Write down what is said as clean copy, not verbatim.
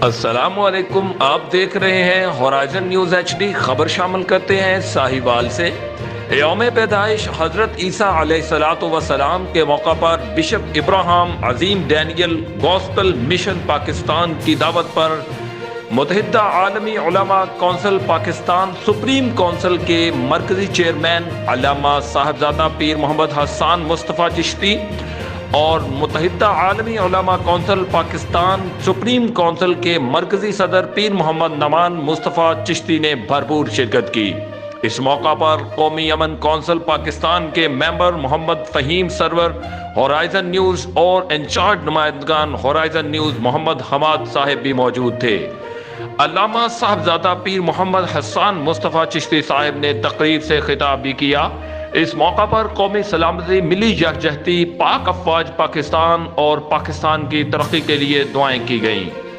السلام علیکم، آپ دیکھ رہے ہیں ہورائزن نیوز HD۔ خبر شامل کرتے ہیں ساہیوال سے۔ یوم پیدائش حضرت عیسی علیہ الصلاۃ کے موقع پر بشپ ابراہیم عظیم ڈینیل گوسپل مشن پاکستان کی دعوت پر متحدہ عالمی علماء کونسل پاکستان سپریم کونسل کے مرکزی چیئرمین علامہ صاحبزادہ پیر محمد حسان مصطفیٰ چشتی اور متحدہ عالمی علماء کونسل پاکستان سپریم کونسل کے مرکزی صدر پیر محمد نعمان مصطفیٰ چشتی نے بھرپور شرکت کی۔ اس موقع پر قومی امن کونسل پاکستان کے ممبر محمد فہیم سرور، ہورائزن نیوز اور انچارج نمائندگان ہورائزن نیوز محمد حماد صاحب بھی موجود تھے۔ علامہ صاحبزادہ پیر محمد حسان مصطفیٰ چشتی صاحب نے تقریب سے خطاب بھی کیا۔ اس موقع پر قومی سلامتی، ملی یکجہتی، پاک افواج پاکستان اور پاکستان کی ترقی کے لیے دعائیں کی گئیں۔